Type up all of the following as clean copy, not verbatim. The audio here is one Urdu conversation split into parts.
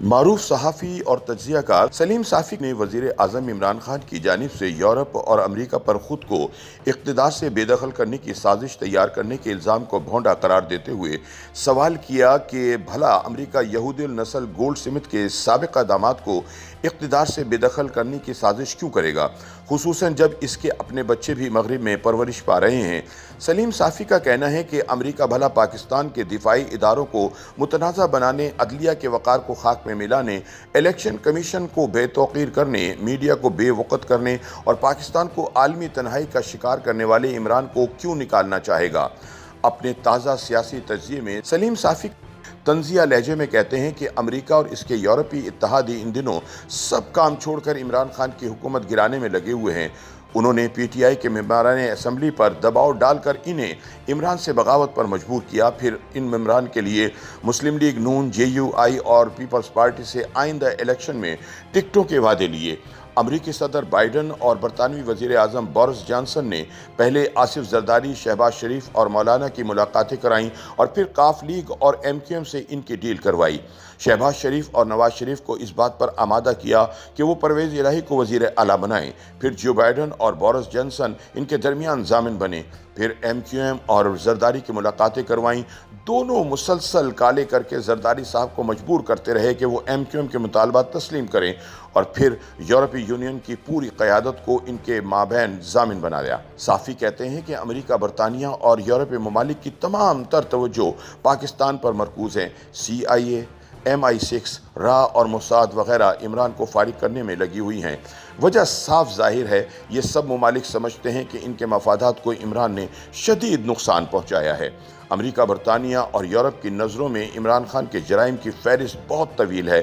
معروف صحافی اور تجزیہ کار سلیم صافی نے وزیر اعظم عمران خان کی جانب سے یورپ اور امریکہ پر خود کو اقتدار سے بے دخل کرنے کی سازش تیار کرنے کے الزام کو بھونڈا قرار دیتے ہوئے سوال کیا کہ بھلا امریکہ یہودی النسل گولڈ سمتھ کے سابقہ داماد کو اقتدار سے بے دخل کرنے کی سازش کیوں کرے گا، خصوصاً جب اس کے اپنے بچے بھی مغرب میں پرورش پا رہے ہیں۔ سلیم صافی کا کہنا ہے کہ امریکہ بھلا پاکستان کے دفاعی اداروں کو متنازع بنانے، عدلیہ کے وقار کو خاک میں ملانے، الیکشن کمیشن کو بے توقیر کرنے، میڈیا کو بے وقت کرنے اور پاکستان کو عالمی تنہائی کا شکار کرنے والے عمران کو کیوں نکالنا چاہے گا۔ اپنے تازہ سیاسی تجزیے میں سلیم صافی طنزیہ لہجے میں کہتے ہیں کہ امریکہ اور اس کے یورپی اتحادی ان دنوں سب کام چھوڑ کر عمران خان کی حکومت گرانے میں لگے ہوئے ہیں۔ انہوں نے پی ٹی آئی کے ممبران اسمبلی پر دباؤ ڈال کر انہیں عمران سے بغاوت پر مجبور کیا، پھر ان ممبران کے لیے مسلم لیگ نون، جے یو آئی اور پیپلز پارٹی سے آئندہ الیکشن میں ٹکٹوں کے وعدے لیے۔ امریکی صدر بائیڈن اور برطانوی وزیر اعظم بورس جانسن نے پہلے آصف زرداری، شہباز شریف اور مولانا کی ملاقاتیں کرائیں اور پھر قاف لیگ اور ایم کیو ایم سے ان کی ڈیل کروائی۔ شہباز شریف اور نواز شریف کو اس بات پر آمادہ کیا کہ وہ پرویز الہی کو وزیر اعلیٰ بنائیں، پھر جو بائیڈن اور بورس جانسن ان کے درمیان ضامن بنے، پھر ایم کیو ایم اور زرداری کی ملاقاتیں کروائیں۔ دونوں مسلسل کالے کر کے زرداری صاحب کو مجبور کرتے رہے کہ وہ ایم کیو ایم کے مطالبات تسلیم کریں اور پھر یورپی یونین کی پوری قیادت کو ان کے مابین ضامن بنا لیا۔ صافی کہتے ہیں کہ امریکہ، برطانیہ اور یورپی ممالک کی تمام تر توجہ پاکستان پر مرکوز ہے۔ سی آئی اے، MI6، را اور موساد وغیرہ عمران کو فارغ کرنے میں لگی ہوئی ہیں۔ وجہ صاف ظاہر ہے، یہ سب ممالک سمجھتے ہیں کہ ان کے مفادات کو عمران نے شدید نقصان پہنچایا ہے۔ امریکہ، برطانیہ اور یورپ کی نظروں میں عمران خان کے جرائم کی فہرست بہت طویل ہے۔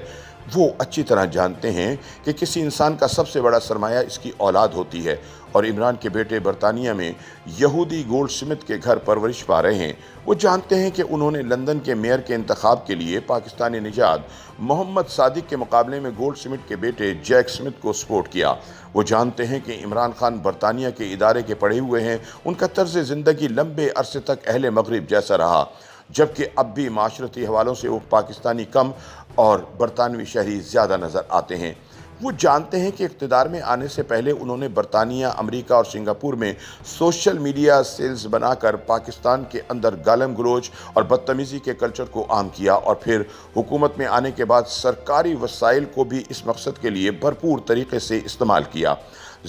وہ اچھی طرح جانتے ہیں کہ کسی انسان کا سب سے بڑا سرمایہ اس کی اولاد ہوتی ہے، اور عمران کے بیٹے برطانیہ میں یہودی گولڈ سمتھ کے گھر پرورش پا رہے ہیں۔ وہ جانتے ہیں کہ انہوں نے لندن کے میئر کے انتخاب کے لیے پاکستانی نژاد محمد صادق کے مقابلے میں گولڈ سمتھ کے بیٹے جیک سمتھ کو سپورٹ کیا۔ وہ جانتے ہیں کہ عمران خان برطانیہ کے ادارے کے پڑھے ہوئے ہیں، ان کا طرز زندگی لمبے عرصے تک اہل مغرب جیسا رہا، جبکہ اب بھی معاشرتی حوالوں سے وہ پاکستانی کم اور برطانوی شہری زیادہ نظر آتے ہیں۔ وہ جانتے ہیں کہ اقتدار میں آنے سے پہلے انہوں نے برطانیہ، امریکہ اور سنگاپور میں سوشل میڈیا سیلز بنا کر پاکستان کے اندر گالم گلوچ اور بدتمیزی کے کلچر کو عام کیا، اور پھر حکومت میں آنے کے بعد سرکاری وسائل کو بھی اس مقصد کے لیے بھرپور طریقے سے استعمال کیا۔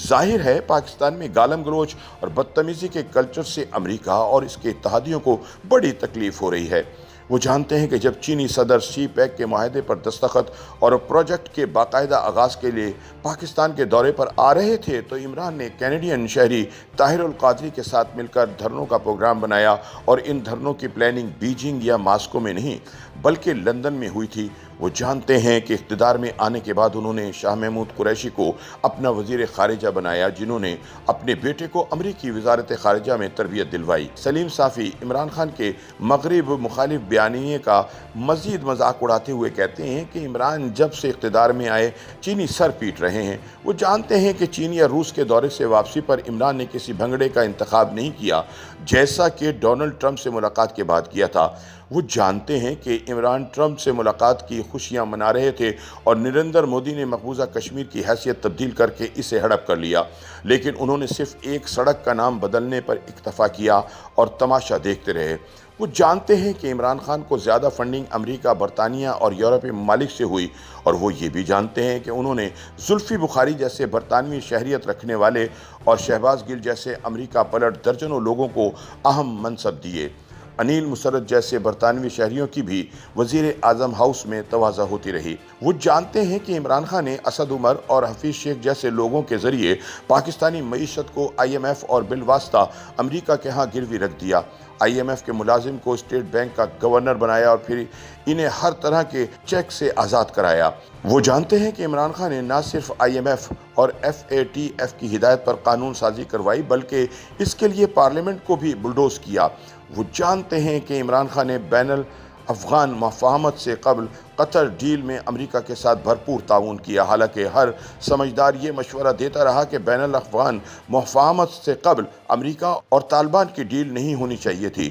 ظاہر ہے پاکستان میں گالم گلوچ اور بدتمیزی کے کلچر سے امریکہ اور اس کے اتحادیوں کو بڑی تکلیف ہو رہی ہے۔ وہ جانتے ہیں کہ جب چینی صدر شی پیک کے معاہدے پر دستخط اور پروجیکٹ کے باقاعدہ آغاز کے لیے پاکستان کے دورے پر آ رہے تھے تو عمران نے کینیڈین شہری طاہر القادری کے ساتھ مل کر دھرنوں کا پروگرام بنایا، اور ان دھرنوں کی پلاننگ بیجنگ یا ماسکو میں نہیں بلکہ لندن میں ہوئی تھی۔ وہ جانتے ہیں کہ اقتدار میں آنے کے بعد انہوں نے شاہ محمود قریشی کو اپنا وزیر خارجہ بنایا، جنہوں نے اپنے بیٹے کو امریکی وزارت خارجہ میں تربیت دلوائی۔ سلیم صافی عمران خان کے مغرب مخالف بیانیے کا مزید مذاق اڑاتے ہوئے کہتے ہیں کہ عمران جب سے اقتدار میں آئے چینی سر پیٹ رہے ہیں۔ وہ جانتے ہیں کہ چین یا روس کے دورے سے واپسی پر عمران نے کسی بھنگڑے کا انتخاب نہیں کیا، جیسا کہ ڈونلڈ ٹرمپ سے ملاقات کے بعد کیا تھا۔ وہ جانتے ہیں کہ عمران ٹرمپ سے ملاقات کی خوشیاں منا رہے تھے اور نریندر مودی نے مقبوضہ کشمیر کی حیثیت تبدیل کر کے اسے ہڑپ کر لیا، لیکن انہوں نے صرف ایک سڑک کا نام بدلنے پر اکتفا کیا اور تماشا دیکھتے رہے۔ وہ جانتے ہیں کہ عمران خان کو زیادہ فنڈنگ امریکہ، برطانیہ اور یورپی ممالک سے ہوئی، اور وہ یہ بھی جانتے ہیں کہ انہوں نے زلفی بخاری جیسے برطانوی شہریت رکھنے والے اور شہباز گل جیسے امریکہ پلٹ درجنوں لوگوں کو اہم منصب دیے۔ انیل مسرت جیسے برطانوی شہریوں کی بھی وزیر اعظم ہاؤس میں تواضع ہوتی رہی۔ وہ جانتے ہیں کہ عمران خان نے اسد عمر اور حفیظ شیخ جیسے لوگوں کے ذریعے پاکستانی معیشت کو IMF اور بالواسطہ امریکہ کے ہاں گروی رکھ دیا۔ IMF کے ملازم کو اسٹیٹ بینک کا گورنر بنایا اور پھر انہیں ہر طرح کے چیک سے آزاد کرایا۔ وہ جانتے ہیں کہ عمران خان نے نہ صرف IMF اور FATF کی ہدایت پر قانون سازی کروائی بلکہ اس کے لیے پارلیمنٹ کو بھی بلڈوز کیا۔ وہ جانتے ہیں کہ عمران خان نے بین الافغان مفاہمت سے قبل قطر ڈیل میں امریکہ کے ساتھ بھرپور تعاون کیا، حالانکہ ہر سمجھدار یہ مشورہ دیتا رہا کہ بین الافغان مفاہمت سے قبل امریکہ اور طالبان کی ڈیل نہیں ہونی چاہیے تھی۔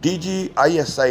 DGISI